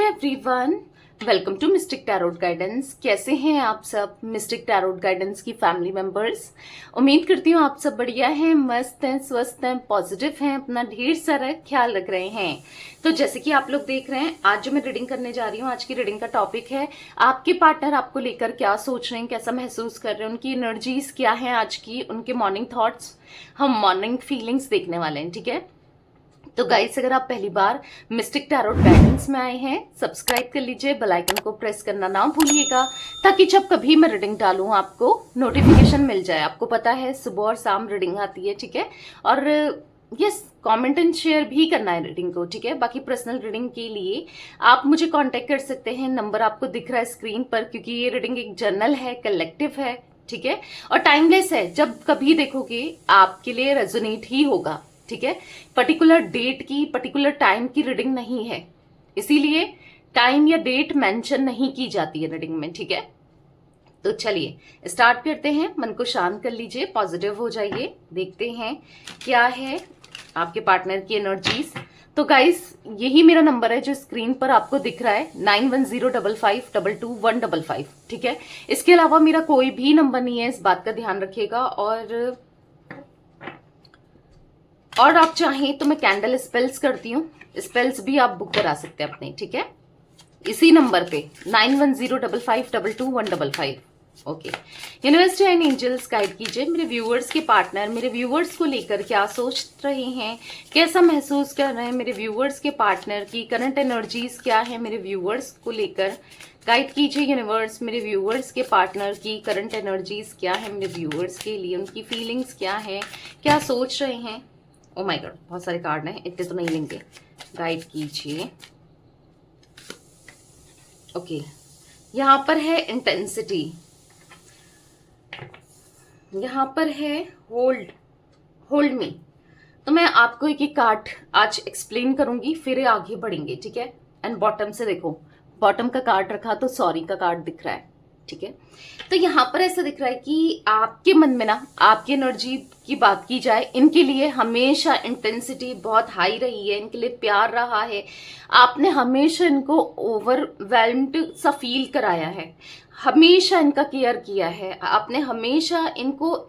Everyone, welcome to mystic tarot guidance. कैसे हैं आप सब मिस्टिक टैरोट गाइडेंस की फैमिली मेंबर्स। उम्मीद करती हूँ आप सब बढ़िया हैं, मस्त हैं, स्वस्थ हैं, पॉजिटिव हैं, अपना ढेर सारा ख्याल रख रहे हैं। तो जैसे कि आप लोग देख रहे हैं, आज जो मैं रीडिंग करने जा रही हूँ, आज की रीडिंग का टॉपिक है आपके पार्टनर आपको लेकर क्या सोच रहे हैं, कैसा महसूस कर रहे हैं, उनकी एनर्जीज क्या है आज की, उनके मॉर्निंग थॉट्स, हम मॉर्निंग फीलिंग्स देखने वाले हैं। ठीक है, तो गाइस अगर आप पहली बार मिस्टिक टैरोट गाइडेंस में आए हैं, सब्सक्राइब कर लीजिए, बेल आइकन को प्रेस करना ना भूलिएगा, ताकि जब कभी मैं रीडिंग डालूं आपको नोटिफिकेशन मिल जाए। आपको पता है सुबह और शाम रीडिंग आती है, ठीक है। और यस, कमेंट एंड शेयर भी करना है रीडिंग को, ठीक है। बाकी पर्सनल रीडिंग के लिए आप मुझे कांटेक्ट कर सकते हैं, नंबर आपको दिख रहा है स्क्रीन पर, क्योंकि ये रीडिंग एक जर्नल है, कलेक्टिव है, ठीक है, और टाइमलेस है। जब कभी देखोगे आपके लिए रेजोनेट ही होगा, ठीक है। पर्टिकुलर डेट की, पर्टिकुलर टाइम की रीडिंग नहीं है, इसीलिए टाइम या डेट मेंशन नहीं की जाती है रीडिंग में, ठीक है। तो चलिए स्टार्ट करते हैं। मन को शांत कर लीजिए, पॉजिटिव हो जाइए, देखते हैं क्या है आपके पार्टनर की एनर्जीज। तो गाइस यही मेरा नंबर है जो स्क्रीन पर आपको दिख रहा है, 9105522155, ठीक है। इसके अलावा मेरा कोई भी नंबर नहीं है, इस बात का ध्यान रखिएगा। और आप चाहें तो मैं कैंडल स्पेल्स करती हूँ, स्पेल्स भी आप बुक करा सकते हैं अपने, ठीक है, इसी नंबर पे 9105522155। Okay, universe and angels guide कीजिए मेरे व्यूअर्स के पार्टनर मेरे व्यूअर्स को लेकर क्या सोच रहे हैं, कैसा महसूस कर रहे हैं, मेरे व्यूअर्स के पार्टनर की करंट एनर्जीज क्या है, मेरे व्यूअर्स को लेकर गाइड कीजिए यूनिवर्स। मेरे व्यूअर्स के पार्टनर की करंट एनर्जीज क्या है, मेरे व्यूअर्स के लिए उनकी फीलिंग्स क्या है, क्या सोच रहे हैं। ओ माय गॉड, बहुत सारे कार्ड हैं, इतने तो नहीं लेंगे। गाइड कीजिए। ओके, यहां पर है इंटेंसिटी, यहां पर है होल्ड मी। तो मैं आपको एक एक कार्ड आज एक्सप्लेन करूंगी, फिर आगे बढ़ेंगे, ठीक है। एंड बॉटम से देखो, बॉटम का कार्ड रखा तो सॉरी का कार्ड दिख रहा है, ठीक है। तो यहां पर ऐसा दिख रहा है कि आपके मन में ना, आपकी एनर्जी की बात की जाए, इनके लिए हमेशा इंटेंसिटी बहुत हाई रही है, इनके लिए प्यार रहा है, आपने हमेशा इनको ओवरवेल्म्ड सा फील कराया है, हमेशा इनका केयर किया है, आपने हमेशा इनको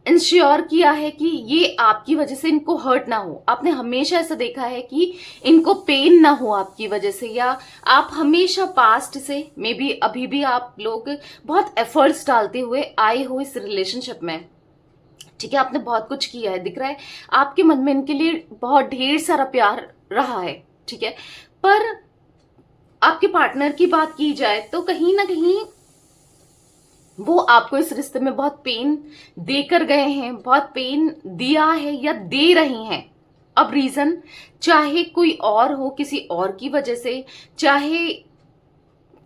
इंश्योर किया है कि ये आपकी वजह से इनको हर्ट ना हो। आपने हमेशा ऐसा देखा है कि इनको पेन ना हो आपकी वजह से, या आप हमेशा पास्ट से, मे बी अभी भी आप लोग बहुत एफर्ट्स डालते हुए आए हो इस रिलेशनशिप में, ठीक है। आपने बहुत कुछ किया है, दिख रहा है आपके मन में इनके लिए बहुत ढेर सारा प्यार रहा है, ठीक है। पर आपके पार्टनर की बात की जाए तो कहीं ना कहीं वो आपको इस रिश्ते में बहुत पेन देकर गए हैं, बहुत पेन दिया है या दे रही हैं। अब रीजन चाहे कोई और हो, किसी और की वजह से, चाहे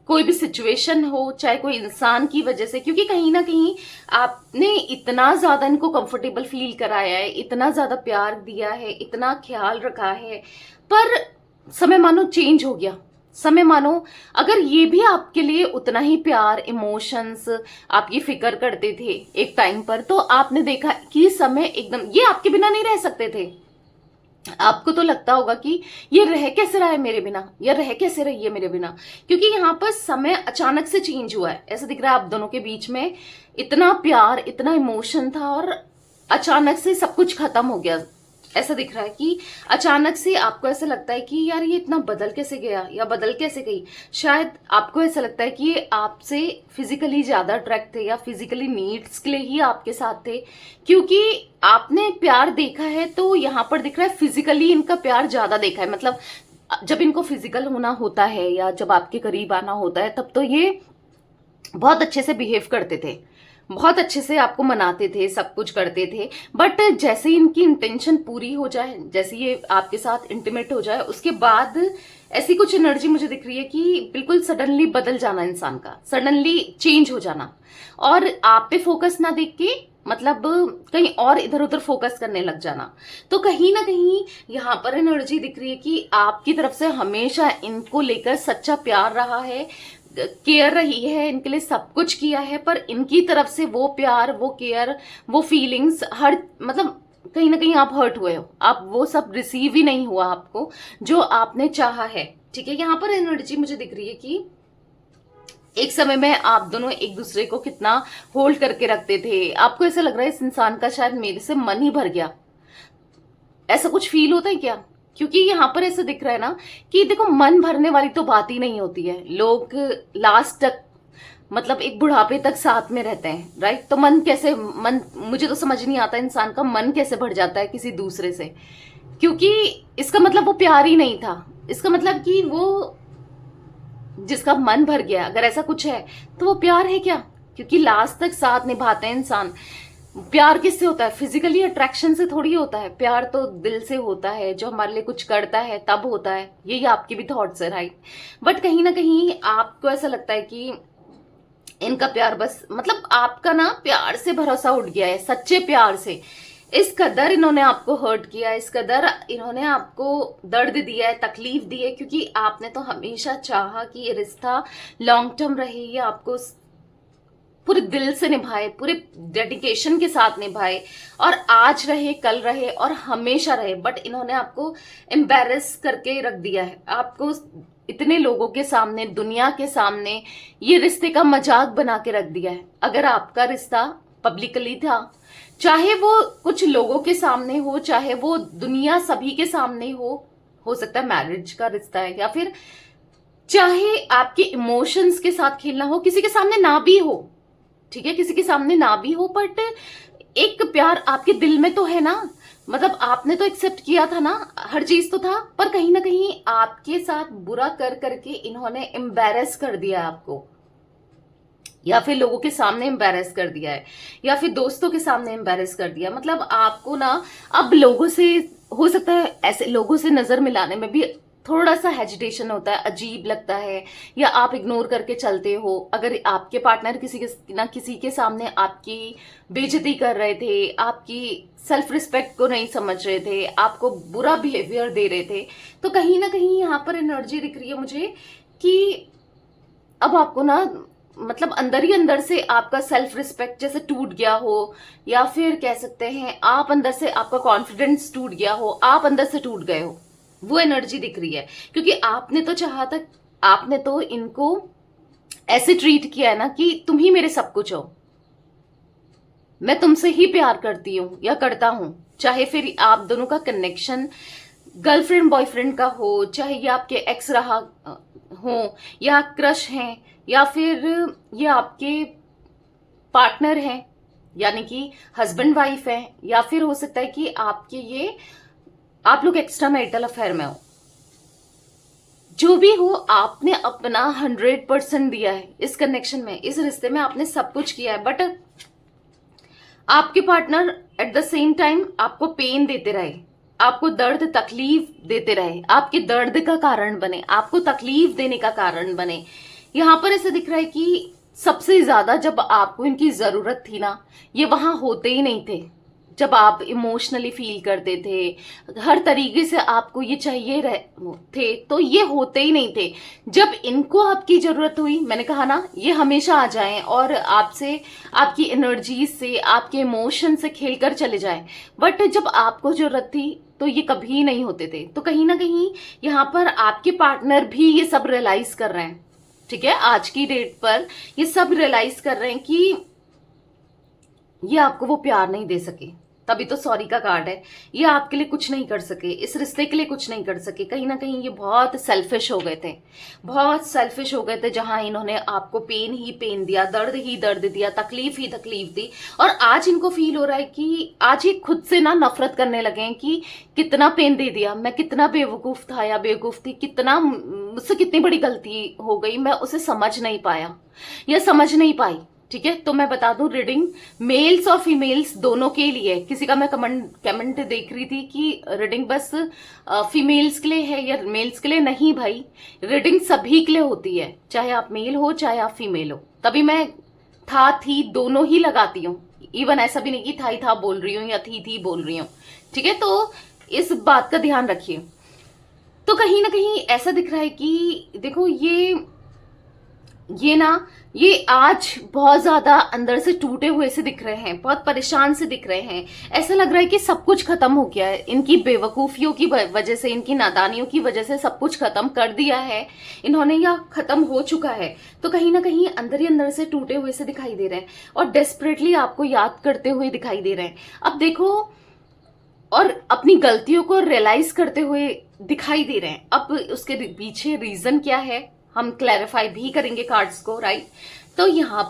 कोई भी सिचुएशन हो, चाहे कोई इंसान की वजह से, क्योंकि कहीं ना कहीं आपने इतना ज्यादा इनको कंफर्टेबल फील कराया है, इतना ज्यादा प्यार दिया है, इतना ख्याल रखा है, पर समय मानो चेंज हो गया। समय मानो अगर ये भी आपके लिए उतना ही प्यार, इमोशंस, आपकी फिक्र करते थे एक टाइम पर, तो आपने देखा कि समय एकदम, ये आपके बिना नहीं रह सकते थे। आपको तो लगता होगा कि ये रह कैसे रहा है मेरे बिना, या रह कैसे रही है मेरे बिना, क्योंकि यहाँ पर समय अचानक से चेंज हुआ है। ऐसा दिख रहा है आप दोनों के बीच में इतना प्यार, इतना इमोशन था, और अचानक से सब कुछ खत्म हो गया। ऐसा दिख रहा है कि अचानक से आपको ऐसा लगता है कि यार ये इतना बदल कैसे गया या बदल कैसे गई। शायद आपको ऐसा लगता है कि ये आपसे फिजिकली ज्यादा अट्रैक्ट थे, या फिजिकली नीड्स के लिए ही आपके साथ थे, क्योंकि आपने प्यार देखा है। तो यहाँ पर दिख रहा है फिजिकली इनका प्यार ज्यादा देखा है, मतलब जब इनको फिजिकल होना होता है या जब आपके करीब आना होता है, तब तो ये बहुत अच्छे से बिहेव करते थे, बहुत अच्छे से आपको मनाते थे, सब कुछ करते थे। बट जैसे ही इनकी इंटेंशन पूरी हो जाए, जैसे ये आपके साथ इंटीमेट हो जाए, उसके बाद ऐसी कुछ एनर्जी मुझे दिख रही है कि बिल्कुल सडनली बदल जाना इंसान का, सडनली चेंज हो जाना, और आप पे फोकस ना देख के मतलब कहीं और इधर उधर फोकस करने लग जाना। तो कहीं ना कहीं यहाँ पर एनर्जी दिख रही है कि आपकी तरफ से हमेशा इनको लेकर सच्चा प्यार रहा है, केयर रही है, इनके लिए सब कुछ किया है, पर इनकी तरफ से वो प्यार, वो केयर, वो फीलिंग्स, हर मतलब कहीं ना कहीं आप हर्ट हुए हो, आप वो सब रिसीव ही नहीं हुआ आपको जो आपने चाहा है, ठीक है, यहाँ पर एनर्जी मुझे दिख रही है कि एक समय में आप दोनों एक दूसरे को कितना होल्ड करके रखते थे। आपको ऐसा लग रहा है इस इंसान का शायद मेरे से मन ही भर गया, ऐसा कुछ फील होता है क्या? क्योंकि यहाँ पर ऐसा दिख रहा है ना कि देखो, मन भरने वाली तो बात ही नहीं होती है। लोग लास्ट तक, मतलब एक बुढ़ापे तक साथ में रहते हैं, राइट? तो मन मुझे तो समझ नहीं आता इंसान का मन कैसे भर जाता है किसी दूसरे से, क्योंकि इसका मतलब वो प्यार ही नहीं था। इसका मतलब कि वो जिसका मन भर गया, अगर ऐसा कुछ है तो वो प्यार है क्या? क्योंकि लास्ट तक साथ निभाते हैं इंसान। प्यार किससे होता है? फिजिकली अट्रैक्शन से थोड़ी होता है। प्यार तो दिल से होता है, जो हमारे लिए कुछ करता है तब होता है। यही आपके भी थॉट्स है, राइट? बट कहीं ना कहीं आपको ऐसा लगता है कि इनका प्यार बस, मतलब आपका ना प्यार से भरोसा उठ गया है, सच्चे प्यार से। इस कदर इन्होंने आपको हर्ट किया, इस कदर इन्होंने आपको दर्द दिया है, तकलीफ दी है, क्योंकि आपने तो हमेशा चाहा कि ये रिश्ता लॉन्ग टर्म रहे, ये आपको पूरे दिल से निभाए, पूरे डेडिकेशन के साथ निभाए, और आज रहे, कल रहे और हमेशा रहे। बट इन्होंने आपको एम्बैरेस करके रख दिया है, आपको इतने लोगों के सामने, दुनिया के सामने ये रिश्ते का मजाक बना के रख दिया है। अगर आपका रिश्ता पब्लिकली था, चाहे वो कुछ लोगों के सामने हो, चाहे वो दुनिया सभी के सामने हो सकता है मैरिज का रिश्ता है, या फिर चाहे आपके इमोशंस के साथ खेलना हो, किसी के सामने ना भी हो, ठीक है, किसी के सामने ना भी हो, बट एक प्यार आपके दिल में तो है ना। मतलब आपने तो एक्सेप्ट किया था ना, हर चीज तो था, पर कहीं ना कहीं आपके साथ बुरा कर करके इन्होंने एम्बैरेस कर दिया आपको, या फिर लोगों के सामने एम्बैरेस कर दिया है, या फिर दोस्तों के सामने एम्बैरेस कर दिया। मतलब आपको ना अब लोगों से, हो सकता है ऐसे लोगों से नजर मिलाने में भी थोड़ा सा हेजिटेशन होता है, अजीब लगता है, या आप इग्नोर करके चलते हो। अगर आपके पार्टनर किसी के सामने आपकी बेइज्जती कर रहे थे, आपकी सेल्फ रिस्पेक्ट को नहीं समझ रहे थे, आपको बुरा बिहेवियर दे रहे थे, तो कहीं ना कहीं यहाँ पर एनर्जी दिख रही है मुझे कि अब आपको ना, मतलब अंदर ही अंदर से आपका सेल्फ रिस्पेक्ट जैसे टूट गया हो, या फिर कह सकते हैं आप अंदर से, आपका कॉन्फिडेंस टूट गया हो, आप अंदर से टूट गए हो, वो एनर्जी दिख रही है। क्योंकि आपने तो चाहा था, आपने तो इनको ऐसे ट्रीट किया है ना कि तुम ही मेरे सब कुछ हो, मैं तुमसे ही प्यार करती हूं या करता हूं। चाहे फिर आप दोनों का कनेक्शन गर्लफ्रेंड बॉयफ्रेंड का हो, चाहे ये आपके एक्स रहा हो, या क्रश हैं, या फिर ये आपके पार्टनर हैं, यानी कि हस्बैंड वाइफ है, या फिर हो सकता है कि आपके ये, आप लोग एक्स्ट्रा मैरिटल अफेयर में हो। जो भी हो, आपने अपना 100% दिया है इस कनेक्शन में, इस रिश्ते में आपने सब कुछ किया है। बट आपके partner at the same time आपको पेन देते रहे, आपको दर्द तकलीफ देते रहे, आपके दर्द का कारण बने, आपको तकलीफ देने का कारण बने। यहां पर ऐसा दिख रहा है कि सबसे ज्यादा जब आपको इनकी जरूरत थी ना, ये वहां होते ही नहीं थे। जब आप इमोशनली फील करते थे, हर तरीके से आपको ये चाहिए थे, तो ये होते ही नहीं थे। जब इनको आपकी जरूरत हुई, मैंने कहा ना, ये हमेशा आ जाएं और आपसे, आपकी एनर्जी से, आपके इमोशन से खेलकर चले जाएं। बट जब आपको जरूरत थी तो ये कभी नहीं होते थे। तो कहीं ना कहीं यहाँ पर आपके पार्टनर भी ये सब रियलाइज कर रहे हैं, ठीक है, आज की डेट पर ये सब रियलाइज कर रहे हैं कि ये आपको वो प्यार नहीं दे सके, तभी तो सॉरी का कार्ड है। ये आपके लिए कुछ नहीं कर सके, इस रिश्ते के लिए कुछ नहीं कर सके। कहीं ना कहीं ये बहुत सेल्फिश हो गए थे, बहुत सेल्फिश हो गए थे, जहां इन्होंने आपको पेन ही पेन दिया, दर्द ही दर्द दिया, तकलीफ ही तकलीफ दी। और आज इनको फील हो रहा है कि आज ये खुद से ना नफरत करने लगे हैं कि कितना पेन दे दिया, मैं कितना बेवकूफ था या बेवकूफ थी, कितना मुझसे कितनी बड़ी गलती हो गई, मैं उसे समझ नहीं पाया या समझ नहीं पाई। ठीक है, तो मैं बता दूं, रीडिंग मेल्स और फीमेल्स दोनों के लिए। किसी का मैं कमेंट देख रही थी कि रीडिंग बस फीमेल्स के लिए है या मेल्स के लिए। नहीं भाई, रीडिंग सभी के लिए होती है, चाहे आप मेल हो चाहे आप फीमेल हो। तभी मैं था थी दोनों ही लगाती हूँ, इवन ऐसा भी नहीं कि था ही था बोल रही हूँ या थी बोल रही हूँ। ठीक है, तो इस बात का ध्यान रखिए। तो कहीं ना कहीं ऐसा दिख रहा है कि देखो, ये ये ना, ये आज बहुत ज्यादा अंदर से टूटे हुए से दिख रहे हैं, बहुत परेशान से दिख रहे हैं। ऐसा लग रहा है कि सब कुछ खत्म हो गया है, इनकी बेवकूफियों की वजह से, इनकी नादानियों की वजह से सब कुछ खत्म कर दिया है इन्होंने, या खत्म हो चुका है। तो कहीं ना कहीं अंदर ही अंदर से टूटे हुए से दिखाई दे रहे हैं और डेस्परेटली आपको याद करते हुए दिखाई दे रहे हैं। अब देखो, और अपनी गलतियों को रियलाइज करते हुए दिखाई दे रहे हैं। अब उसके पीछे रीजन क्या है हम क्लैरिफाई भी करेंगे कार्ड्स को, राइट। तो यहां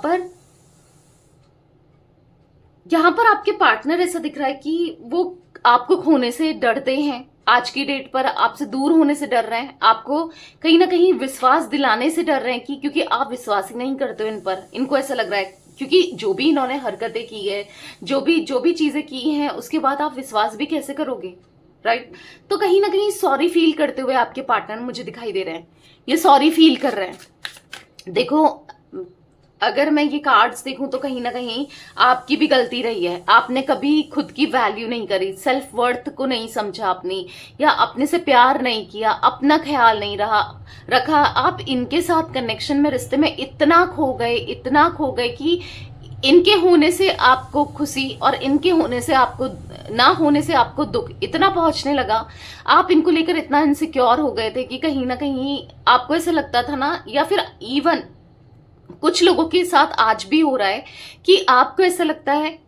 पर आपके पार्टनर ऐसा दिख रहा है कि वो आपको खोने से डरते हैं, आज की डेट पर आपसे दूर होने से डर रहे हैं, आपको कहीं ना कहीं विश्वास दिलाने से डर रहे हैं कि क्योंकि आप विश्वास ही नहीं करते हो इन पर। इनको ऐसा लग रहा है क्योंकि जो भी इन्होंने हरकतें की है, जो भी चीजें की हैं, उसके बाद आप विश्वास भी कैसे करोगे, राइट। तो कहीं ना कहीं सॉरी फील करते हुए आपके पार्टनर मुझे दिखाई दे रहे हैं, ये सॉरी फील कर रहे हैं। देखो, अगर मैं ये कार्ड्स देखूं तो कहीं ना कहीं आपकी भी गलती रही है। आपने कभी खुद की वैल्यू नहीं करी, सेल्फ वर्थ को नहीं समझा अपनी, या अपने से प्यार नहीं किया, अपना ख्याल नहीं रखा। आप इनके साथ कनेक्शन में, रिश्ते में इतना खो गए कि इनके होने से आपको खुशी और इनके होने से आपको ना होने से आपको दुख इतना पहुंचने लगा। आप इनको लेकर इतना इनसिक्योर हो गए थे कि कहीं ना कहीं आपको ऐसा लगता था ना, या फिर इवन कुछ लोगों के साथ आज भी हो रहा है कि आपको ऐसा लगता है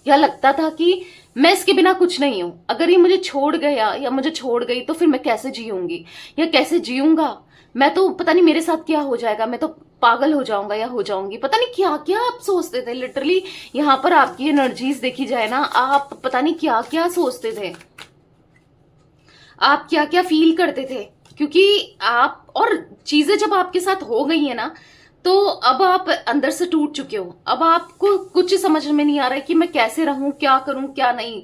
या लगता था कि मैं इसके बिना कुछ नहीं हूं, अगर ये मुझे छोड़ गया या मुझे छोड़ गई तो फिर मैं कैसे जीऊंगी या कैसे जीऊंगा, मैं तो पता नहीं मेरे साथ क्या हो जाएगा, मैं तो पागल हो जाऊंगा या हो जाऊंगी, पता नहीं क्या क्या आप सोचते थे। लिटरली यहां पर आपकी एनर्जीज देखी जाए ना, आप पता नहीं क्या क्या सोचते थे, आप क्या क्या फील करते थे। क्योंकि आप, और चीजें जब आपके साथ हो गई है ना, तो अब आप अंदर से टूट चुके हो। अब आपको कुछ समझ में नहीं आ रहा है कि मैं कैसे रहूं, क्या करूं क्या नहीं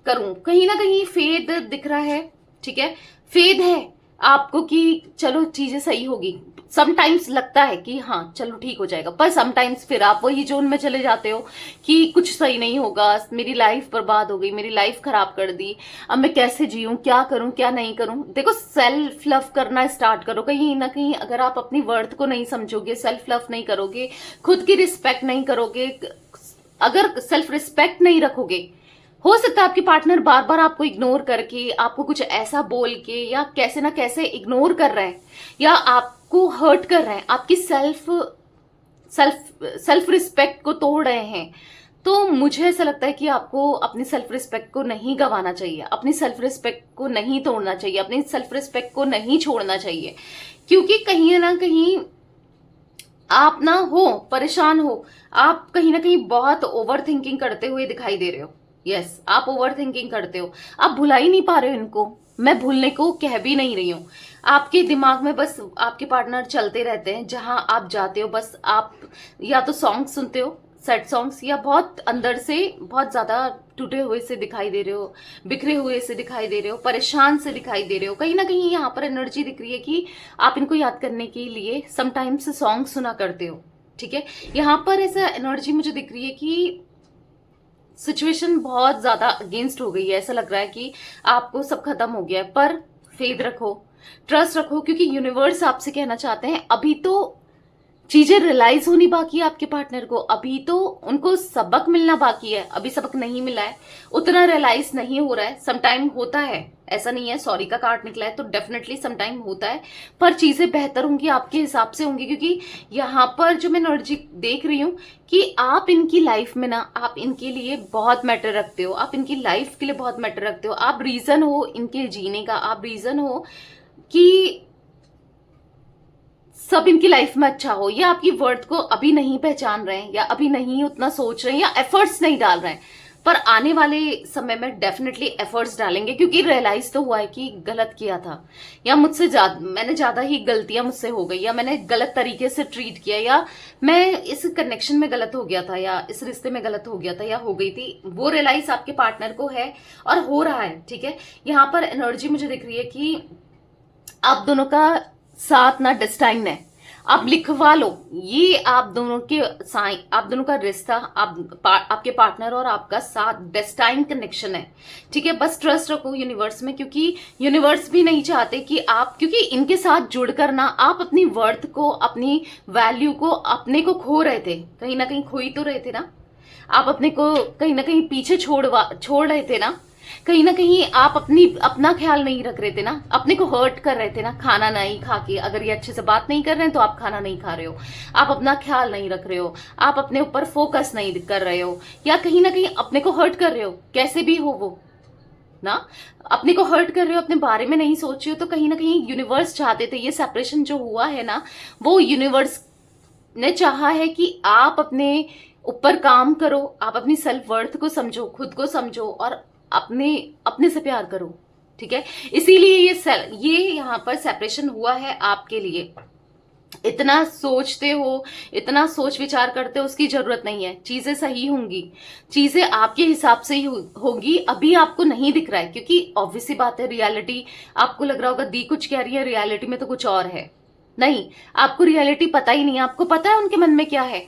करूं। कहीं ना कहीं फेद दिख रहा है, ठीक है, फेद है आपको कि चलो चीजें सही होगी। समटाइम्स लगता है कि हाँ चलो ठीक हो जाएगा, पर समटाइम्स फिर आप वही जोन में चले जाते हो कि कुछ सही नहीं होगा, मेरी लाइफ बर्बाद हो गई, मेरी लाइफ खराब कर दी, अब मैं कैसे जीऊं, क्या करूं क्या नहीं करूं। देखो, सेल्फ लव करना स्टार्ट करो। कहीं ना कहीं अगर आप अपनी वर्थ को नहीं समझोगे, सेल्फ लव नहीं करोगे, खुद की रिस्पेक्ट नहीं करोगे, अगर सेल्फ रिस्पेक्ट नहीं रखोगे, हो सकता है आपके पार्टनर बार बार आपको इग्नोर करके, आपको कुछ ऐसा बोल के, या कैसे ना कैसे इग्नोर कर रहे हैं, या आपको हर्ट कर रहे हैं, आपकी सेल्फ रिस्पेक्ट को तोड़ रहे हैं। तो मुझे ऐसा लगता है कि आपको अपनी सेल्फ रिस्पेक्ट को नहीं गंवाना चाहिए, अपनी सेल्फ रिस्पेक्ट को नहीं तोड़ना चाहिए, अपनी सेल्फ रिस्पेक्ट को नहीं छोड़ना चाहिए। क्योंकि कहीं ना कहीं आप ना हो परेशान हो, आप कहीं ना कहीं बहुत ओवर थिंकिंग करते हुए दिखाई दे रहे हो। यस, आप ओवर थिंकिंग करते हो, आप भुला ही नहीं पा रहे हो इनको। मैं भूलने को कह भी नहीं रही हूँ, आपके दिमाग में बस आपके पार्टनर चलते रहते हैं, जहां आप जाते हो बस आप या तो सॉन्ग सुनते हो, सैड सॉन्ग्स, या बहुत अंदर से बहुत ज्यादा टूटे हुए से दिखाई दे रहे हो, बिखरे हुए से दिखाई दे रहे हो, परेशान से दिखाई दे रहे हो। कहीं ना कहीं यहाँ पर एनर्जी दिख रही है कि आप इनको याद करने के लिए समटाइम्स सॉन्ग सुना करते हो, ठीक है। यहाँ पर ऐसा एनर्जी मुझे दिख रही है कि सिचुएशन बहुत ज्यादा अगेंस्ट हो गई है, ऐसा लग रहा है कि आपको सब खत्म हो गया है। पर फेथ रखो, ट्रस्ट रखो, क्योंकि यूनिवर्स आपसे कहना चाहते हैं अभी तो चीजें रियलाइज होनी बाकी है आपके पार्टनर को, अभी तो उनको सबक मिलना बाकी है, अभी सबक नहीं मिला है, उतना रियलाइज नहीं हो रहा है। समटाइम होता है, ऐसा नहीं है, सॉरी का कार्ड निकला है तो डेफिनेटली समटाइम होता है, पर चीजें बेहतर होंगी आपके हिसाब से होंगी। क्योंकि यहाँ पर जो मैं एनर्जी देख रही हूँ कि आप इनकी लाइफ में ना, आप इनके लिए बहुत मैटर रखते हो, आप इनकी लाइफ के लिए बहुत मैटर रखते हो, आप रीजन हो इनके जीने का, आप रीजन हो कि सब इनकी लाइफ में अच्छा हो, या आपकी वर्थ को अभी नहीं पहचान रहे हैं, या अभी नहीं उतना सोच रहे हैं, या एफर्ट्स नहीं डाल रहे हैं, पर आने वाले समय में डेफिनेटली एफर्ट्स डालेंगे। क्योंकि रियलाइज तो हुआ है कि गलत किया था, या मैंने ज्यादा ही गलतियां मुझसे हो गई, या मैंने गलत तरीके से ट्रीट किया, या मैं इस कनेक्शन में गलत हो गया था, या इस रिश्ते में गलत हो गया था, या हो गई थी। वो रियलाइज आपके पार्टनर को है और हो रहा है, ठीक है। यहाँ पर एनर्जी मुझे दिख रही है कि आप दोनों का साथ ना डेस्टाइन है, आप लिखवा लो, ये आप दोनों के साइन, आप दोनों का रिश्ता, आपके पार्टनर और आपका साथ डेस्टाइन कनेक्शन है, ठीक है। बस ट्रस्ट रखो यूनिवर्स में, क्योंकि यूनिवर्स भी नहीं चाहते कि आप, क्योंकि इनके साथ जुड़कर ना आप अपनी वर्थ को, अपनी वैल्यू को, अपने को खो रहे थे, कहीं ना कहीं खो ही तो रहे थे ना। आप अपने को कहीं ना कहीं पीछे छोड़ रहे थे ना, कहीं ना कहीं आप अपना ख्याल नहीं रख रहे थे ना, अपने को हर्ट कर रहे थे ना, खाना नहीं खा के, अगर ये अच्छे से बात नहीं कर रहे हैं तो आप खाना नहीं खा रहे हो, आप अपना ख्याल नहीं रख रहे हो, आप अपने ऊपर फोकस नहीं कर रहे हो, या कहीं ना कहीं अपने को हर्ट कर रहे हो, कैसे भी हो वो ना, अपने को हर्ट कर रहे हो, अपने बारे में नहीं सोच रहे हो। तो कहीं ना कहीं यूनिवर्स चाहते थे, ये सेपरेशन जो हुआ है ना, वो यूनिवर्स ने चाहा है कि आप अपने ऊपर काम करो, आप अपनी सेल्फ वर्थ को समझो, खुद को समझो, और अपने अपने से प्यार करो, ठीक है। इसीलिए ये यहाँ पर सेपरेशन हुआ है आपके लिए। इतना सोचते हो, इतना सोच विचार करते हो, उसकी जरूरत नहीं है। चीजें सही होंगी, चीजें आपके हिसाब से ही होंगी। अभी आपको नहीं दिख रहा है, क्योंकि ऑब्वियस सी बात है, रियलिटी आपको लग रहा होगा दी कुछ कह रही है, रियलिटी में तो कुछ और है। नहीं, आपको रियलिटी पता ही नहीं है। आपको पता है उनके मन में क्या है,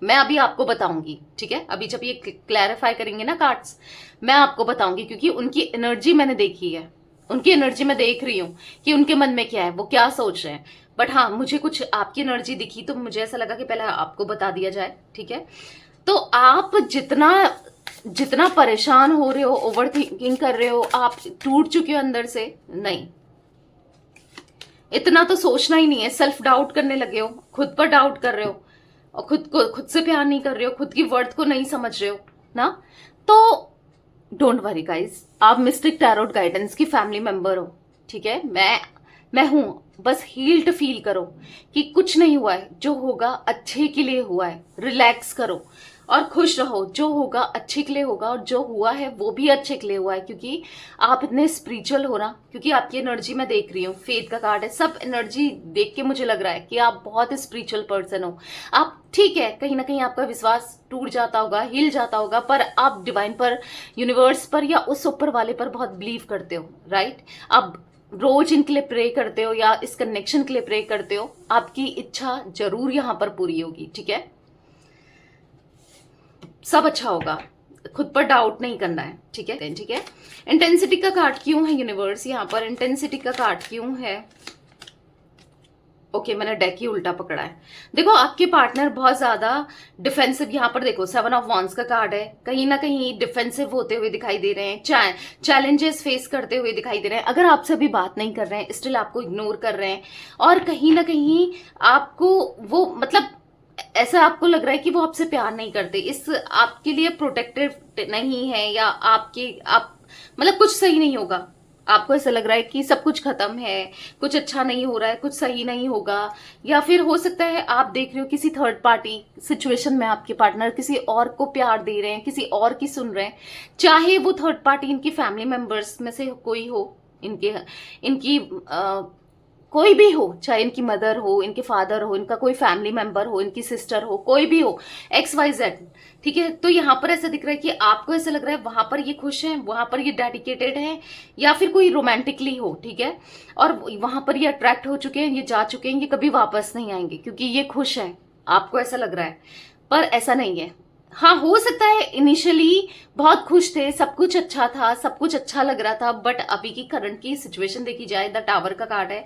मैं अभी आपको बताऊंगी, ठीक है। अभी जब ये क्लैरिफाई करेंगे ना कार्ड्स, मैं आपको बताऊंगी, क्योंकि उनकी एनर्जी मैंने देखी है, उनकी एनर्जी मैं देख रही हूं कि उनके मन में क्या है, वो क्या सोच रहे हैं। बट हाँ, मुझे कुछ आपकी एनर्जी दिखी तो मुझे ऐसा लगा कि पहले आपको बता दिया जाए, ठीक है। तो आप जितना जितना परेशान हो रहे हो, ओवर थिंकिंग कर रहे हो, आप टूट चुके हो अंदर से, नहीं, इतना तो सोचना ही नहीं है। सेल्फ डाउट करने लगे हो, खुद पर डाउट कर रहे हो, और खुद से प्यार नहीं कर रहे हो, खुद की वर्थ को नहीं समझ रहे हो ना, तो डोंट वरी गाइस, आप मिस्टिक टैरोट गाइडेंस की फैमिली मेंबर हो, ठीक है। मैं हूं, बस हील्ड फील करो कि कुछ नहीं हुआ है, जो होगा अच्छे के लिए हुआ है। रिलैक्स करो और खुश रहो, जो होगा अच्छे के लिए होगा, और जो हुआ है वो भी अच्छे के लिए हुआ है, क्योंकि आप इतने स्पिरिचुअल हो ना, क्योंकि आपकी एनर्जी मैं देख रही हूँ, फेथ का कार्ड है, सब एनर्जी देख के मुझे लग रहा है कि आप बहुत स्पिरिचुअल पर्सन हो। आप, ठीक है, कहीं ना कहीं आपका विश्वास टूट जाता होगा, हिल जाता होगा, पर आप डिवाइन पर, यूनिवर्स पर, या उस ऊपर वाले पर बहुत बिलीव करते हो, राइट। आप रोज इनके लिए प्रे करते हो, या इस कनेक्शन के लिए प्रे करते हो, आपकी इच्छा जरूर यहां पर पूरी होगी, ठीक है। सब अच्छा होगा, खुद पर डाउट नहीं करना है, ठीक है, ठीक है। इंटेंसिटी का कार्ड क्यों है यूनिवर्स यहाँ पर, इंटेंसिटी का कार्ड क्यों है? ओके, मैंने डेक ही उल्टा पकड़ा है। देखो, आपके पार्टनर बहुत ज्यादा डिफेंसिव, यहाँ पर देखो 7 ऑफ वॉन्ड्स का कार्ड है, कहीं ना कहीं डिफेंसिव होते हुए दिखाई दे रहे हैं, चैलेंजेस फेस करते हुए दिखाई दे रहे हैं। अगर आपसे अभी बात नहीं कर रहे हैं, स्टिल आपको इग्नोर कर रहे हैं, और कहीं ना कहीं आपको वो, मतलब ऐसा आपको लग रहा है कि वो आपसे प्यार नहीं करते, इस आपके लिए प्रोटेक्टिव नहीं है, या आप मतलब कुछ सही नहीं होगा। आपको ऐसा लग रहा है कि सब कुछ खत्म है, कुछ अच्छा नहीं हो रहा है, कुछ सही नहीं होगा, या फिर हो सकता है आप देख रहे हो किसी थर्ड पार्टी सिचुएशन में आपके पार्टनर किसी और को प्यार दे रहे हैं, किसी और की सुन रहे हैं, चाहे वो थर्ड पार्टी इनकी फैमिली मेंबर्स में से कोई हो, इनकी कोई भी हो, चाहे इनकी मदर हो, इनके फादर हो, इनका कोई फैमिली मेंबर हो, इनकी सिस्टर हो, कोई भी हो, XYZ, ठीक है। तो यहाँ पर ऐसा दिख रहा है कि आपको ऐसा लग रहा है वहां पर ये खुश हैं, वहां पर ये डेडिकेटेड हैं, या फिर कोई रोमांटिकली हो, ठीक है, और वहां पर ये अट्रैक्ट हो चुके हैं, ये जा चुके हैं, ये कभी वापस नहीं आएंगे, क्योंकि ये खुश है, आपको ऐसा लग रहा है, पर ऐसा नहीं है। हाँ, हो सकता है इनिशियली बहुत खुश थे, सब कुछ अच्छा था, सब कुछ अच्छा लग रहा था, बट अभी की करंट की सिचुएशन देखी जाए, द टावर का कार्ड है,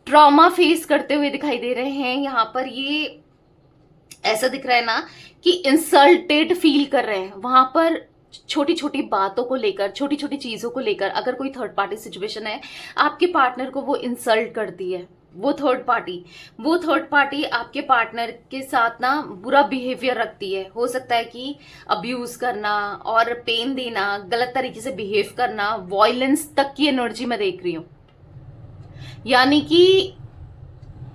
ट्रॉमा फेस करते हुए दिखाई दे रहे हैं। यहाँ पर ये ऐसा दिख रहा है ना कि इंसल्टेड फील कर रहे हैं, वहां पर छोटी छोटी बातों को लेकर, छोटी छोटी चीजों को लेकर, अगर कोई थर्ड पार्टी सिचुएशन है, आपके पार्टनर को वो इंसल्ट करती है, वो थर्ड पार्टी आपके पार्टनर के साथ ना बुरा बिहेवियर रखती है। हो सकता है कि अब्यूज करना और पेन देना, गलत तरीके से बिहेव करना, वॉयलेंस तक की एनर्जी मैं देख रही हूं। यानी कि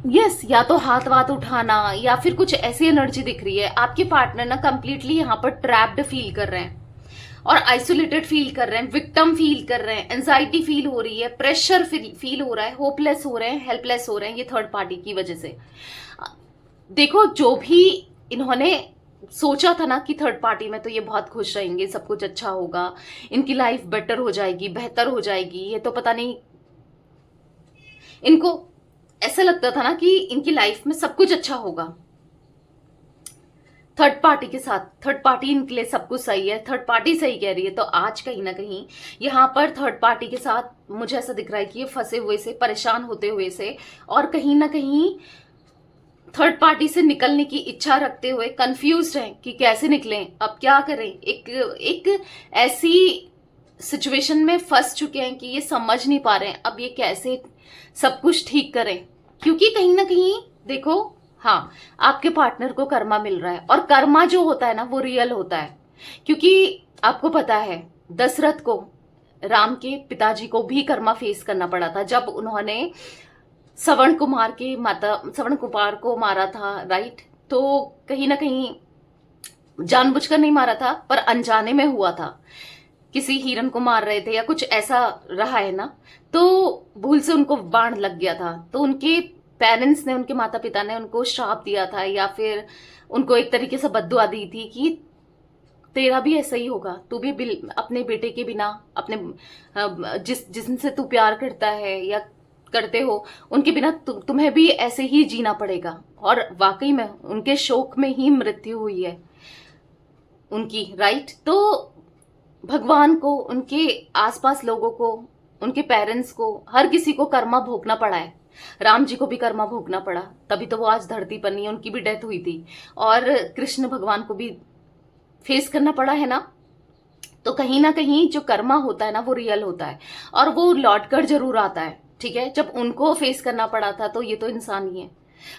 यस, या तो हाथ वाथ उठाना, या फिर कुछ ऐसी एनर्जी दिख रही है। आपके पार्टनर ना कंप्लीटली यहाँ पर ट्रैप्ड फील कर रहे हैं, और आइसोलेटेड फील कर रहे हैं, विक्टिम फील कर रहे हैं, एंजाइटी फील हो रही है, प्रेशर फील हो रहा है, होपलेस हो रहे हैं, हेल्पलेस हो रहे हैं, ये थर्ड पार्टी की वजह से। देखो, जो भी इन्होंने सोचा था ना कि थर्ड पार्टी में तो ये बहुत खुश रहेंगे, सब कुछ अच्छा होगा, इनकी लाइफ बेटर हो जाएगी, बेहतर हो जाएगी, ये तो पता नहीं इनको ऐसा लगता था ना कि इनकी लाइफ में सब कुछ अच्छा होगा। थर्ड पार्टी के साथ, थर्ड पार्टी इनके लिए सब कुछ सही है, थर्ड पार्टी सही कह रही है। तो आज कहीं ना कहीं यहाँ पर थर्ड पार्टी के साथ मुझे ऐसा दिख रहा है कि ये फंसे हुए से, परेशान होते हुए से, और कहीं ना कहीं थर्ड पार्टी से निकलने की इच्छा रखते हुए कंफ्यूज्ड हैं कि कैसे निकलें, अब क्या करें। एक ऐसी सिचुएशन में फंस चुके हैं कि ये समझ नहीं पा रहे हैं अब ये कैसे सब कुछ ठीक करें। क्योंकि कहीं ना कहीं देखो, हाँ, आपके पार्टनर को कर्मा मिल रहा है, और कर्मा जो होता है ना वो रियल होता है। क्योंकि आपको पता है दशरथ को, राम के पिताजी को भी कर्मा फेस करना पड़ा था जब उन्होंने श्रवण कुमार को मारा था, राइट। तो कहीं ना कहीं जानबूझकर नहीं मारा था, पर अनजाने में हुआ था, किसी हिरन को मार रहे थे या कुछ ऐसा रहा है ना, तो भूल से उनको बाण लग गया था। तो उनके पेरेंट्स ने, उनके माता पिता ने उनको श्राप दिया था, या फिर उनको एक तरीके से बद्दुआ दी थी कि तेरा भी ऐसा ही होगा, तू भी अपने बेटे के बिना, अपने जिनसे तू प्यार करता है या करते हो, उनके बिना तुम्हें भी ऐसे ही जीना पड़ेगा। और वाकई में उनके शोक में ही मृत्यु हुई है उनकी, राइट। तो भगवान को, उनके आसपास लोगों को, उनके पेरेंट्स को, हर किसी को कर्मा भोगना पड़ा है। राम जी को भी कर्मा भोगना पड़ा, तभी तो वो आज धरती पर नहीं है, उनकी भी डेथ हुई थी। और कृष्ण भगवान को भी फेस करना पड़ा है ना। तो कहीं ना कहीं जो कर्मा होता है ना वो रियल होता है, और वो लौट कर जरूर आता है, ठीक है। जब उनको फेस करना पड़ा था तो ये तो इंसान ही है,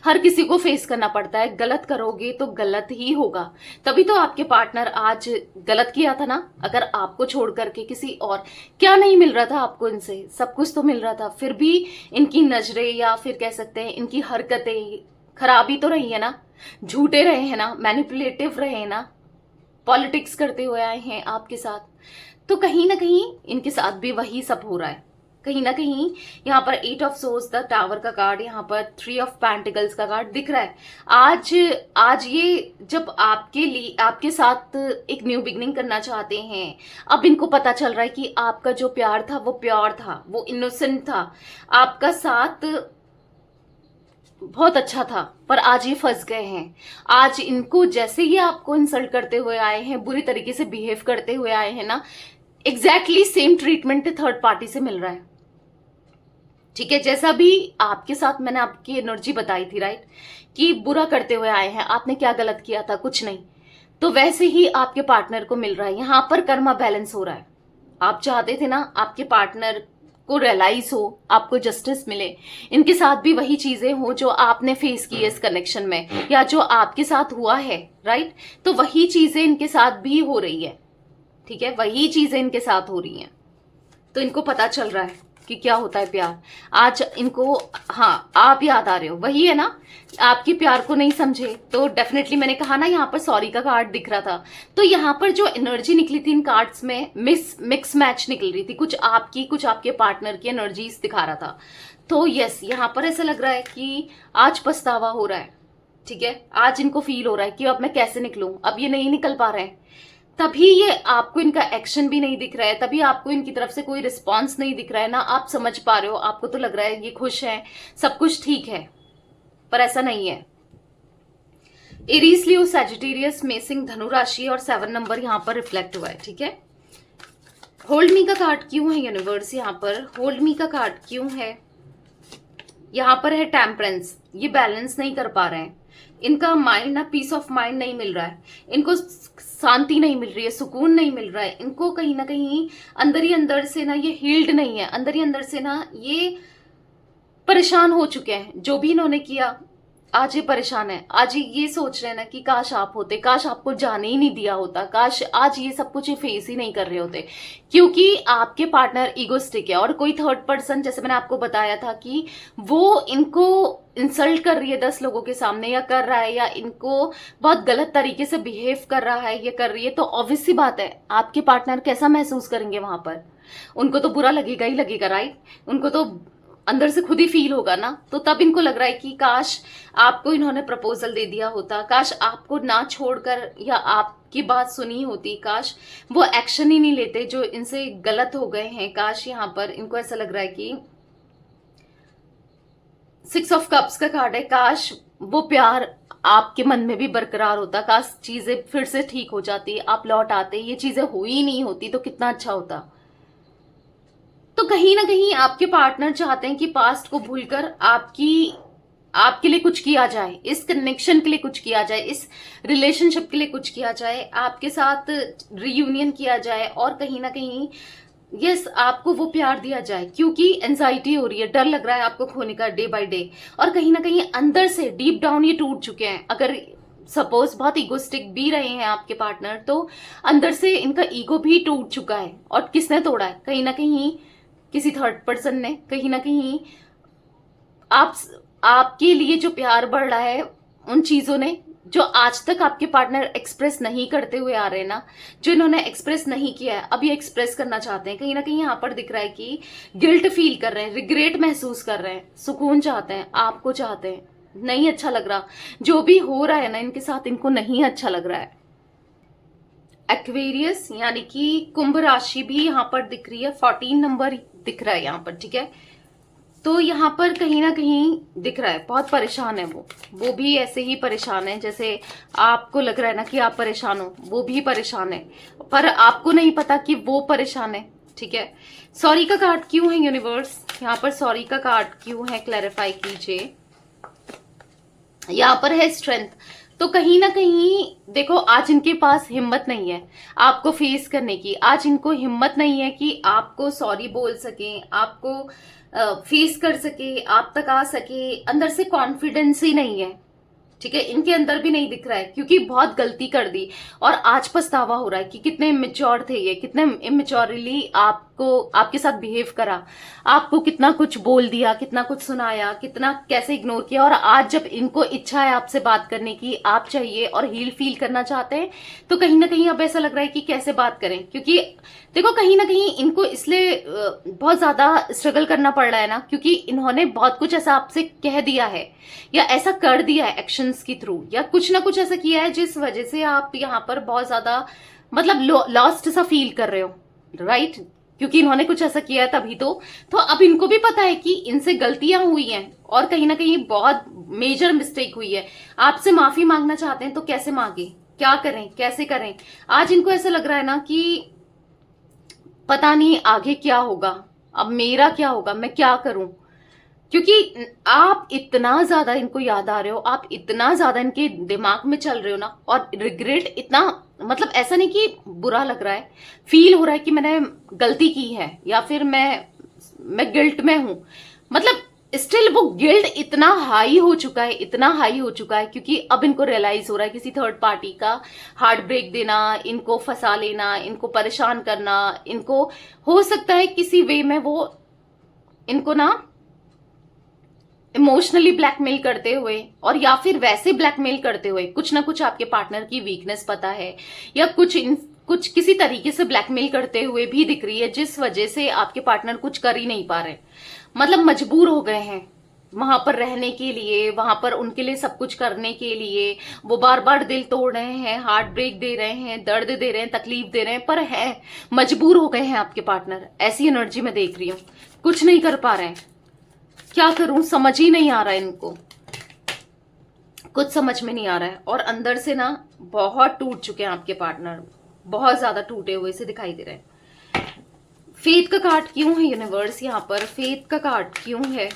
हर किसी को फेस करना पड़ता है। गलत करोगे तो गलत ही होगा। तभी तो आपके पार्टनर आज गलत किया था ना। अगर आपको छोड़ करके किसी और, क्या नहीं मिल रहा था आपको इनसे, सब कुछ तो मिल रहा था, फिर भी इनकी नजरें या फिर कह सकते हैं इनकी हरकतें खराबी तो रही है ना, झूठे रहे हैं ना, मैनिपुलेटिव रहे हैं ना, पॉलिटिक्स करते हुए आए हैं आपके साथ। तो कहीं ना कहीं इनके साथ भी वही सब हो रहा है। कहीं ना कहीं यहाँ पर 8 ऑफ सोर्स, द टावर का कार्ड, यहाँ पर 3 ऑफ पेंटिकल्स का कार्ड दिख रहा है। आज ये जब आपके लिए, आपके साथ एक न्यू बिगनिंग करना चाहते हैं, अब इनको पता चल रहा है कि आपका जो प्यार था वो प्योर था, वो इनोसेंट था, आपका साथ बहुत अच्छा था, पर आज ये फंस गए हैं। आज इनको जैसे ही आपको इंसल्ट करते हुए आए हैं, बुरी तरीके से बिहेव करते हुए आए हैं ना, exactly same treatment third party से मिल रहा है, ठीक है। जैसा भी आपके साथ मैंने आपकी एनर्जी बताई थी, राइट, कि बुरा करते हुए आए हैं, आपने क्या गलत किया था, कुछ नहीं, तो वैसे ही आपके पार्टनर को मिल रहा है। यहां पर कर्मा बैलेंस हो रहा है। आप चाहते थे ना आपके पार्टनर को रियलाइज हो, आपको जस्टिस मिले, इनके साथ भी वही चीजें हो जो आपने फेस की है इस कनेक्शन में, या जो आपके साथ हुआ है, राइट। तो वही चीजें इनके साथ भी हो रही है, ठीक है, वही चीजें इनके साथ हो रही हैं। तो इनको पता चल रहा है कि क्या होता है प्यार। आज इनको, हाँ, आप याद आ रहे हो, वही है ना, आपके प्यार को नहीं समझे। तो डेफिनेटली मैंने कहा ना, यहाँ पर सॉरी का कार्ड दिख रहा था। तो यहाँ पर जो एनर्जी निकली थी इन कार्ड्स में, मिक्स मैच निकल रही थी, कुछ आपकी, कुछ आपके पार्टनर की एनर्जीज दिखा रहा था। तो यस, यहाँ पर ऐसा लग रहा है कि आज पछतावा हो रहा है, ठीक है। आज इनको फील हो रहा है कि अब मैं कैसे निकलूं, अब ये नहीं निकल पा रहे हैं। तभी ये आपको इनका एक्शन भी नहीं दिख रहा है, तभी आपको इनकी तरफ से कोई रिस्पॉन्स नहीं दिख रहा है ना। आप समझ पा रहे हो, आपको तो लग रहा है ये खुश है, सब कुछ ठीक है, पर ऐसा नहीं है। एरीज, लियो, सैजिटेरियस, मेसिंग, धनु राशि और 7 नंबर यहाँ पर रिफ्लेक्ट हुआ है, ठीक है। होल्ड मी का कार्ड क्यों है यूनिवर्स, यहाँ पर होल्ड मी का कार्ड क्यों है। यहाँ पर है टेम्परेंस, ये बैलेंस नहीं कर पा रहे हैं, इनका माइंड ना, पीस ऑफ माइंड नहीं मिल रहा है, इनको शांति नहीं मिल रही है, सुकून नहीं मिल रहा है इनको। कहीं ना कहीं अंदर ही अंदर से ना ये हील्ड नहीं है, अंदर ही अंदर से ना ये परेशान हो चुके हैं। जो भी इन्होंने किया, आज ये परेशान है। आज ये सोच रहे हैं ना कि काश आप होते, काश आपको जाने ही नहीं दिया होता, काश आज ये सब कुछ फेस ही नहीं कर रहे होते। क्योंकि आपके पार्टनर ईगोस्टिक है, और कोई थर्ड पर्सन, जैसे मैंने आपको बताया था कि वो इनको इंसल्ट कर रही है 10 लोगों के सामने, या कर रहा है, या इनको बहुत गलत तरीके से बिहेव कर रहा है, ये कर रही है, तो ऑब्वियस सी बात है आपके पार्टनर कैसा महसूस करेंगे वहां पर। उनको तो बुरा लगेगा ही लगेगा, राइट। उनको तो अंदर से खुद ही फील होगा ना। तो तब इनको लग रहा है कि काश आपको इन्होंने प्रपोजल दे दिया होता, काश आपको ना छोड़कर या आपकी बात सुनी होती, काश वो एक्शन ही नहीं लेते जो इनसे गलत हो गए हैं। काश यहाँ पर इनको ऐसा लग रहा है कि सिक्स ऑफ कप्स का कार्ड है। काश वो प्यार आपके मन में भी बरकरार होता, काश चीजें फिर से ठीक हो जाती, आप लौट आते, ये चीजें हुई नहीं होती तो कितना अच्छा होता। तो कहीं ना कहीं आपके पार्टनर चाहते हैं कि पास्ट को भूलकर आपके लिए कुछ किया जाए, इस कनेक्शन के लिए कुछ किया जाए, इस रिलेशनशिप के लिए कुछ किया जाए, आपके साथ रियूनियन किया जाए और कहीं ना कहीं यस आपको वो प्यार दिया जाए, क्योंकि एंजाइटी हो रही है, डर लग रहा है आपको खोने का डे बाय डे। और कहीं ना कहीं अंदर से डीप डाउन ये टूट चुके हैं। अगर सपोज बहुत इगोस्टिक भी रहे हैं आपके पार्टनर, तो अंदर से इनका ईगो भी टूट चुका है। और किसने तोड़ा है? कहीं ना कहीं किसी थर्ड पर्सन ने। कहीं ना कहीं आपके लिए जो प्यार बढ़ रहा है, उन चीजों ने जो आज तक आपके पार्टनर एक्सप्रेस नहीं करते हुए आ रहे हैं ना, जो इन्होंने एक्सप्रेस नहीं किया है, अब ये एक्सप्रेस करना चाहते हैं। कहीं ना कहीं यहाँ पर दिख रहा है कि गिल्ट फील कर रहे हैं, रिग्रेट महसूस कर रहे हैं, सुकून चाहते हैं, आपको चाहते हैं, नहीं अच्छा लग रहा जो भी हो रहा है ना इनके साथ, इनको नहीं अच्छा लग रहा है। एक्वेरियस यानी कि कुंभ राशि भी यहाँ पर दिख रही है, 14 नंबर दिख रहा है यहाँ पर, ठीक है। तो यहाँ पर कहीं ना कहीं दिख रहा है बहुत परेशान है वो भी ऐसे ही परेशान है जैसे आपको लग रहा है ना कि आप परेशान हो, वो भी परेशान है, पर आपको नहीं पता कि वो परेशान है, ठीक है। सॉरी का कार्ड क्यों है यूनिवर्स? यहाँ पर सॉरी का कार्ड क्यों है, क्लैरिफाई कीजिए। यहाँ पर है स्ट्रेंथ। तो कहीं ना कहीं देखो, आज इनके पास हिम्मत नहीं है आपको फेस करने की, आज इनको हिम्मत नहीं है कि आपको सॉरी बोल सके, आपको फेस कर सके, आप तक आ सके, अंदर से कॉन्फिडेंस ही नहीं है, ठीक है। इनके अंदर भी नहीं दिख रहा है क्योंकि बहुत गलती कर दी और आज पछतावा हो रहा है कि कितने इमेच्योर थे ये, कितने इमेच्योरली आपके साथ बिहेव करा, आपको कितना कुछ बोल दिया, कितना कुछ सुनाया, कितना कैसे इग्नोर किया। और आज जब इनको इच्छा है आपसे बात करने की, आप चाहिए और हील फील करना चाहते हैं, तो कहीं ना कहीं अब ऐसा लग रहा है कि कैसे बात करें। क्योंकि देखो कहीं ना कहीं इनको इसलिए बहुत ज्यादा स्ट्रगल करना पड़ रहा है ना, क्योंकि इन्होंने बहुत कुछ ऐसा आपसे कह दिया है या ऐसा कर दिया है एक्शंस के थ्रू, या कुछ ना कुछ ऐसा किया है जिस वजह से आप यहाँ पर बहुत ज्यादा मतलब लॉस्ट सा फील कर रहे हो, राइट। क्योंकि इन्होंने कुछ ऐसा किया है तभी तो अब इनको भी पता है कि इनसे गलतियां हुई हैं और कहीं ना कहीं बहुत मेजर मिस्टेक हुई है। आपसे माफी मांगना चाहते हैं तो कैसे मांगे, क्या करें, कैसे करें। आज इनको ऐसा लग रहा है ना कि पता नहीं आगे क्या होगा, अब मेरा क्या होगा, मैं क्या करूं। क्योंकि आप इतना ज्यादा इनको याद आ रहे हो, आप इतना ज्यादा इनके दिमाग में चल रहे हो ना, और रिग्रेट इतना, मतलब ऐसा नहीं कि बुरा लग रहा है, फील हो रहा है कि मैंने गलती की है या फिर मैं गिल्ट में हूं। मतलब स्टिल वो गिल्ट इतना हाई हो चुका है, इतना हाई हो चुका है, क्योंकि अब इनको रियलाइज हो रहा है किसी थर्ड पार्टी का हार्ट ब्रेक देना, इनको फंसा लेना, इनको परेशान करना, इनको हो सकता है किसी वे में वो इनको ना इमोशनली ब्लैकमेल करते हुए, और या फिर वैसे ब्लैकमेल करते हुए, कुछ ना कुछ आपके पार्टनर की वीकनेस पता है या कुछ किसी तरीके से ब्लैकमेल करते हुए भी दिख रही है, जिस वजह से आपके पार्टनर कुछ कर ही नहीं पा रहे, मतलब मजबूर हो गए हैं वहां पर रहने के लिए, वहां पर उनके लिए सब कुछ करने के लिए। वो बार बार दिल तोड़ रहे हैं, हार्ट ब्रेक दे रहे हैं, दर्द दे रहे हैं, तकलीफ दे रहे हैं, पर है मजबूर हो गए हैं आपके पार्टनर। ऐसी एनर्जी में देख रही हूं, कुछ नहीं कर पा रहे हैं। क्या करूं, समझ ही नहीं आ रहा है इनको, कुछ समझ में नहीं आ रहा है। और अंदर से ना बहुत टूट चुके हैं आपके पार्टनर, बहुत ज्यादा टूटे हुए से दिखाई दे रहे हैं। फेथ का कार्ड क्यों है यूनिवर्स? यहाँ पर फेथ का कार्ड क्यों है?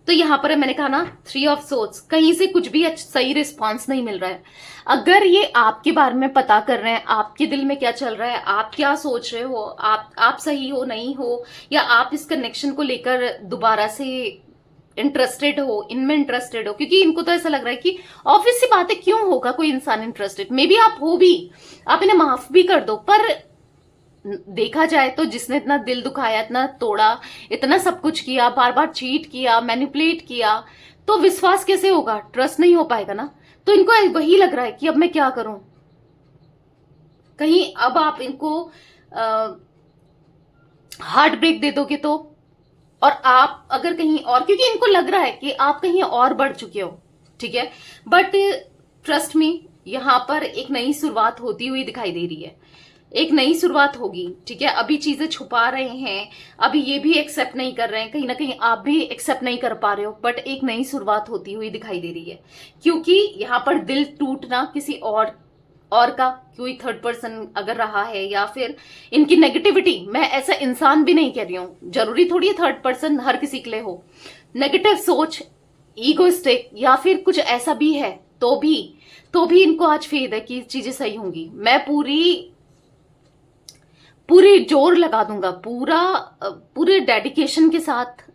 तो यहां पर मैंने कहा ना, 3 ऑफ सोर्ड्स, कहीं से कुछ भी सही रिस्पांस नहीं मिल रहा है। अगर ये आपके बारे में पता कर रहे हैं, आपके दिल में क्या चल रहा है, आप क्या सोच रहे हो, आप सही हो नहीं हो, या आप इस कनेक्शन को लेकर दोबारा से इंटरेस्टेड हो, इनमें इंटरेस्टेड हो, क्योंकि इनको तो ऐसा लग रहा है कि ऑब्वियस सी बात है, क्यों होगा कोई इंसान इंटरेस्टेड, मे बी आप हो भी, आप इन्हें माफ भी कर दो, पर देखा जाए तो जिसने इतना दिल दुखाया, इतना तोड़ा, इतना सब कुछ किया, बार बार चीट किया, मैनिपुलेट किया, तो विश्वास कैसे होगा, ट्रस्ट नहीं हो पाएगा ना। तो इनको वही लग रहा है कि अब मैं क्या करूं, कहीं अब आप इनको हार्ट ब्रेक दे दोगे तो, और आप अगर कहीं और, क्योंकि इनको लग रहा है कि आप कहीं और बढ़ चुके हो, ठीक है। बट ट्रस्ट मी, यहां पर एक नई शुरुआत होती हुई दिखाई दे रही है। एक नई शुरुआत होगी, ठीक है। अभी चीजें छुपा रहे हैं, अभी ये भी एक्सेप्ट नहीं कर रहे हैं, कहीं ना कहीं आप भी एक्सेप्ट नहीं कर पा रहे हो, बट एक नई शुरुआत होती हुई दिखाई दे रही है। क्योंकि यहाँ पर दिल टूटना किसी और का कोई थर्ड पर्सन अगर रहा है, या फिर इनकी नेगेटिविटी, मैं ऐसा इंसान भी नहीं कह रही हूं, जरूरी थोड़ी है थर्ड पर्सन हर किसी के लिए हो। नेगेटिव सोच, ईगोइस्टिक या फिर कुछ ऐसा भी है, तो भी इनको आज फेद है कि चीजें सही होंगी। मैं पूरी जोर लगा दूंगा, पूरे डेडिकेशन के साथ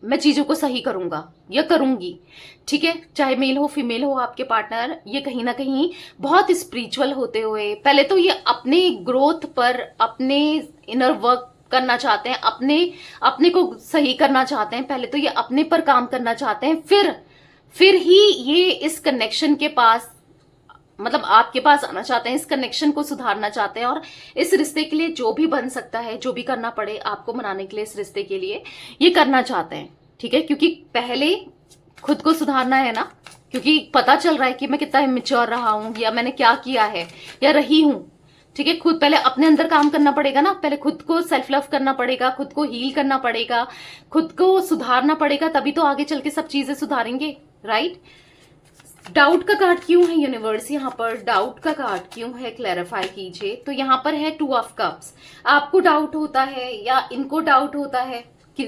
मैं चीजों को सही करूंगा या करूंगी, ठीक है। चाहे मेल हो फीमेल हो आपके पार्टनर, ये कहीं ना कहीं बहुत स्पिरिचुअल होते हुए, पहले तो ये अपने ग्रोथ पर, अपने इनर वर्क करना चाहते हैं, अपने को सही करना चाहते हैं। पहले तो ये अपने पर काम करना चाहते हैं, फिर ही ये इस कनेक्शन के पास, मतलब आपके पास आना चाहते हैं, इस कनेक्शन को सुधारना चाहते हैं, और इस रिश्ते के लिए जो भी बन सकता है, जो भी करना पड़े आपको मनाने के लिए, इस रिश्ते के लिए ये करना चाहते हैं, ठीक है। क्योंकि पहले खुद को सुधारना है ना, क्योंकि पता चल रहा है कि मैं कितना इमेच्योर रहा हूं, या मैंने क्या किया है या रही हूं, ठीक है। खुद पहले अपने अंदर काम करना पड़ेगा ना, पहले खुद को सेल्फ लव करना पड़ेगा, खुद को हील करना पड़ेगा, खुद को सुधारना पड़ेगा, तभी तो आगे चल के सब चीजें सुधारेंगे, राइट। डाउट का कार्ड क्यों है यूनिवर्स, यहाँ पर डाउट का कार्ड क्यों है, क्लैरिफाई कीजिए। तो यहाँ पर है 2 ऑफ कप्स। आपको डाउट होता है या इनको डाउट होता है कि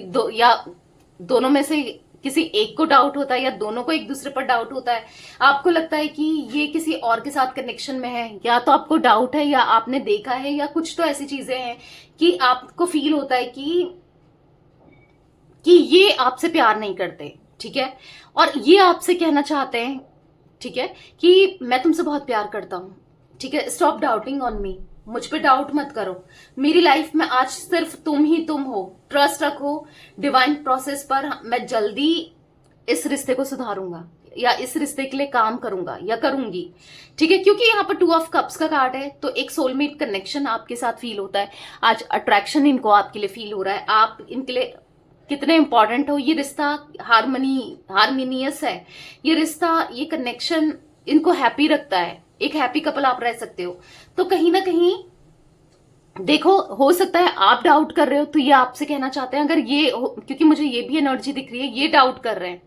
दोनों में से किसी एक को डाउट होता है, या दोनों को एक दूसरे पर डाउट होता है। आपको लगता है कि ये किसी और के साथ कनेक्शन में है, या तो आपको डाउट है, या आपने देखा है, या कुछ तो ऐसी चीजें हैं कि आपको फील होता है कि ये आपसे प्यार नहीं करते, ठीक है। और ये आपसे कहना चाहते हैं, ठीक है, कि मैं तुमसे बहुत प्यार करता हूं, ठीक है। स्टॉप डाउटिंग ऑन मी, मुझ पे डाउट मत करो, मेरी लाइफ में आज सिर्फ तुम ही तुम हो, ट्रस्ट रखो डिवाइन प्रोसेस पर। मैं जल्दी इस रिश्ते को सुधारूंगा, या इस रिश्ते के लिए काम करूंगा या करूंगी, ठीक है। क्योंकि यहाँ पर 2 ऑफ कप्स का कार्ड है, तो एक सोलमेट कनेक्शन आपके साथ फील होता है आज, अट्रैक्शन इनको आपके लिए फील हो रहा है, आप इनके लिए कितने इंपॉर्टेंट हो। ये रिश्ता हार्मोनियस है, ये रिश्ता, ये कनेक्शन इनको हैप्पी रखता है, एक हैप्पी कपल आप रह सकते हो। तो कहीं ना कहीं देखो, हो सकता है आप डाउट कर रहे हो, तो ये आपसे कहना चाहते हैं, अगर क्योंकि मुझे ये भी एनर्जी दिख रही है, ये डाउट कर रहे हैं,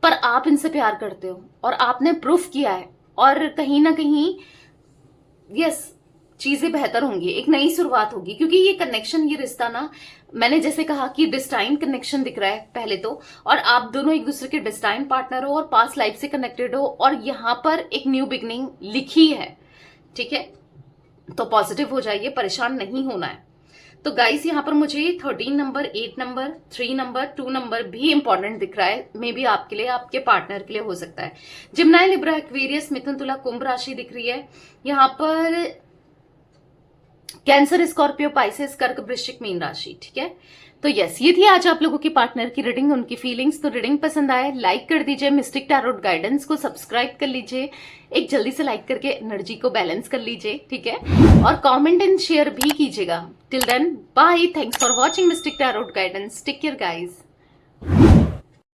पर आप इनसे प्यार करते हो और आपने प्रूफ किया है, और कहीं ना कहीं यस, चीजें बेहतर होंगी, एक नई शुरुआत होगी। क्योंकि ये कनेक्शन, ये रिश्ता ना, मैंने जैसे कहा कि डिस्टाइन कनेक्शन दिख रहा है पहले तो, और आप दोनों एक दूसरे के डिस्टाइन पार्टनर हो और पास्ट लाइफ से कनेक्टेड हो, और यहाँ पर एक न्यू बिगनिंग लिखी है, ठीक है। तो पॉजिटिव हो जाइए, परेशान नहीं होना है। तो गाइस, यहाँ पर मुझे 13 नंबर, 8 नंबर, 3 नंबर, 2 नंबर भी इंपॉर्टेंट दिख रहा है, मे बी आपके लिए, आपके पार्टनर के लिए हो सकता है। जिम्नाई, लिब्रा, एक्वेरियस, मिथुन, तुला, कुंभ राशि दिख रही है। यहाँ पर कैंसर, स्कॉर्पियो, पाइसेस, कर्क, वृश्चिक, मीन राशि, ठीक है। तो यस, ये थी आज आप लोगों की पार्टनर की रीडिंग, उनकी फीलिंग्स। तो रीडिंग पसंद आए लाइक कर दीजिए, मिस्टिक टैरोट गाइडेंस को सब्सक्राइब कर लीजिए, एक जल्दी से लाइक करके एनर्जी को बैलेंस कर लीजिए, ठीक है। और कमेंट एंड शेयर भी कीजिएगा। Till then bye, thanks for watching mystic tarot guidance, take care guys.